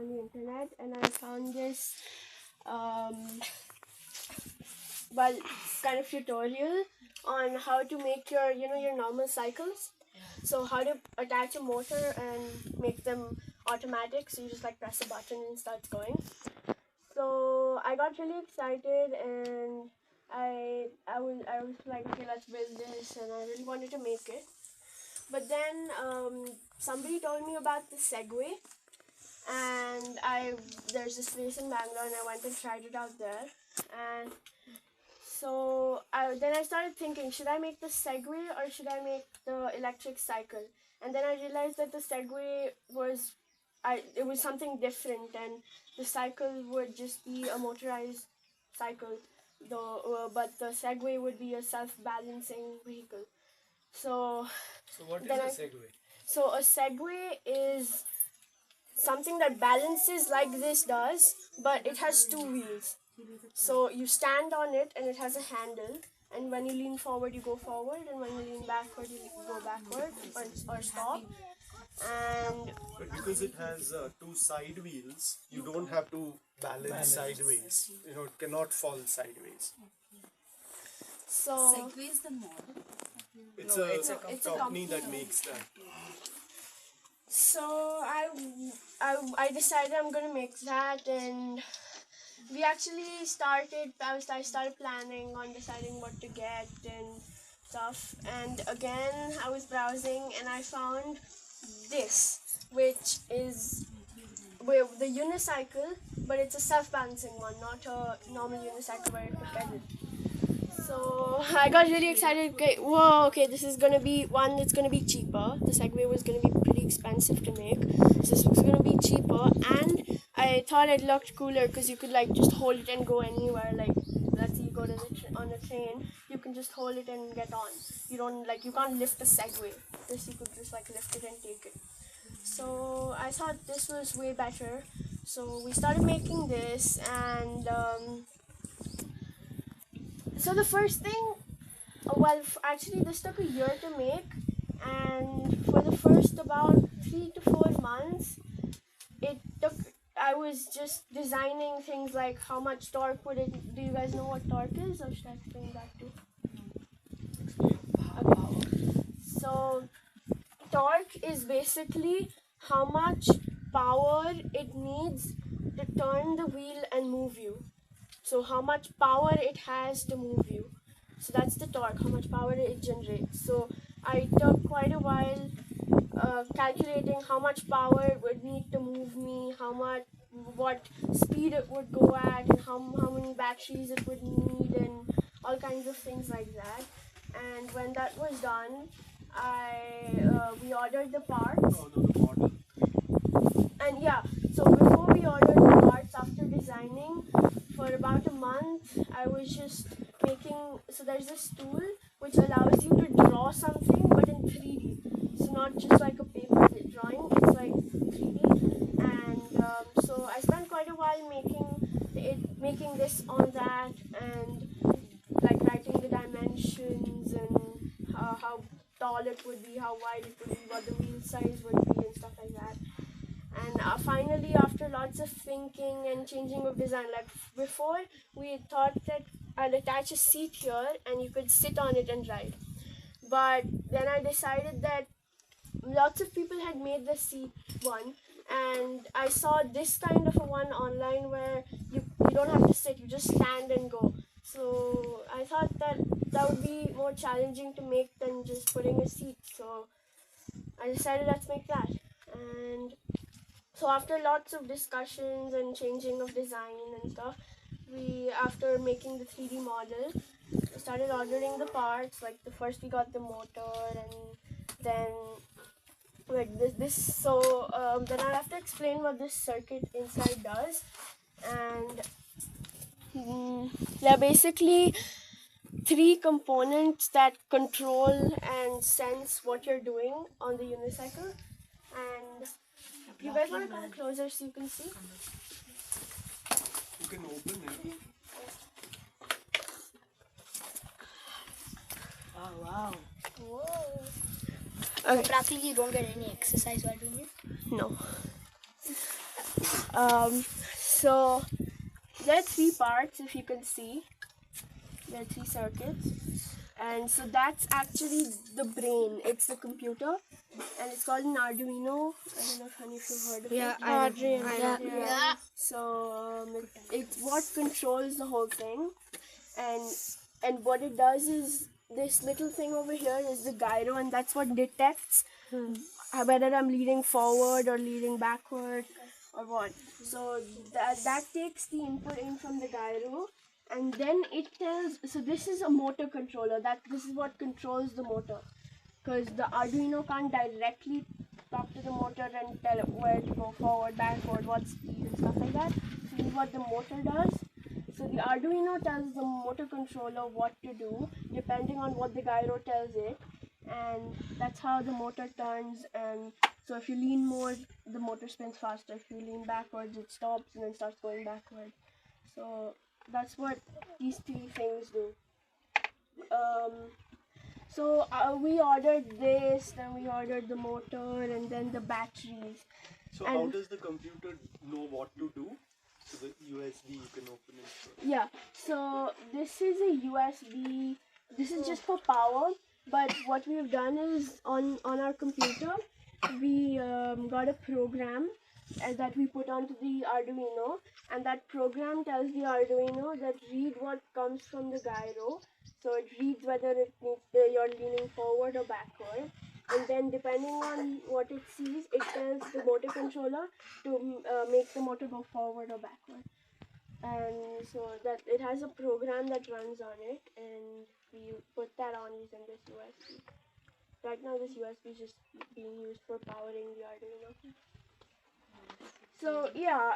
on the internet, and I found this well, kind of tutorial on how to make your normal cycles. So how to attach a motor and make them automatic. So you just like press a button and it starts going. So I got really excited, and I was like, okay, let's build this, and I really wanted to make it. But then somebody told me about the Segway, and there's this place in Bangalore, and I went and tried it out there. And so then I started thinking, should I make the Segway or should I make the electric cycle? And then I realized that the Segway was something different, and the cycle would just be a motorized cycle, but the Segway would be a self-balancing vehicle. So what is then a Segway? So a Segway is something that balances like this does, but it has two wheels. So you stand on it and it has a handle, and when you lean forward you go forward, and when you lean backward you go backward or stop. And But because it has two side wheels, you don't have to balance sideways. It cannot fall sideways. so Segway is the model. It's it's a company that company. makes that. So I decided I'm gonna make that, and we actually started. I started planning on deciding what to get and stuff. And again, I was browsing and I found this, which is the unicycle, but it's a self-balancing one, not a normal unicycle where you could pedal. So I got really excited. Okay, whoa, okay, this is gonna be one that's gonna be cheaper. The Segway was gonna be pretty expensive to make. So this was gonna be cheaper, and I thought it looked cooler because you could like just hold it and go anywhere. Like, let's say you go to on a train, you can just hold it and get on. You can't lift a Segway. This you could just like lift it and take it. So I thought this was way better. So we started making this, and so the first thing, actually this took a year to make, and for the first about 3 to 4 months, I was just designing things like how much torque would it, do you guys know what torque is, or should I explain that too? Okay. So torque is basically how much power it needs to turn the wheel and move you. So how much power it has to move you. So that's the torque, how much power it generates. So I took quite a while calculating how much power it would need to move me, what speed it would go at, and how many batteries it would need, and all kinds of things like that. And when that was done, we ordered the parts. Oh, no, the model. And yeah, so before we ordered the parts, after designing for about a month, I was just making, so there's this tool which allows you to draw something but in 3D. So not just like a paper drawing, it's like 3D. And so I spent quite a while making this on that, and like writing the dimensions and how tall it would be, how wide it would be, what the wheel size would be, and stuff like that. And finally, after lots of thinking and changing of design, like before, we thought that I'll attach a seat here and you could sit on it and ride. But then I decided that lots of people had made the seat one, and I saw this kind of a one online where you don't have to sit, you just stand and go. So I thought that would be more challenging to make than just putting a seat. So I decided, let's make that. And so after lots of discussions and changing of design and stuff, after making the 3D model, we started ordering the parts. Like first we got the motor, and then like this. So then I'll have to explain what this circuit inside does. And there are basically 3 components that control and sense what you're doing on the unicycle. And you guys want to come closer so you can see? You can open it. Oh wow. Whoa. So practically you don't get any exercise while doing it? No. So there are three parts, if you can see. There are three circuits, and so that's actually the brain. It's the computer, and it's called an Arduino. I don't know if any of you've heard of it. Yeah. So it's what controls the whole thing, and what it does is this little thing over here is the gyro, and that's what detects whether I'm leaning forward or leaning backward or what. So that takes the input in from the gyro, and then it tells. So this is a motor controller. This is what controls the motor, because the Arduino can't directly talk to the motor and tell it where to go forward, backward, what speed and stuff like that. So this is what the motor does. So the Arduino tells the motor controller what to do depending on what the gyro tells it, and that's how the motor turns. And so if you lean more, the motor spins faster. If you lean backwards, it stops and then starts going backward. So that's what these three things do. So we ordered this, then we ordered the motor, and then the batteries. So And- how does the computer know what to do? So the USB you can open it. Yeah, so this is a USB. This is just for power, but what we've done is on our computer, we got a program that we put onto the Arduino, and that program tells the Arduino that read what comes from the gyro. So it reads whether it needs, you're leaning forward or backward, and then depending on what it sees, it tells the motor controller to make the motor go forward or backward. And so that it has a program that runs on it, and we put that on using this USB. Right now this USB is just being used for powering the Arduino. So yeah.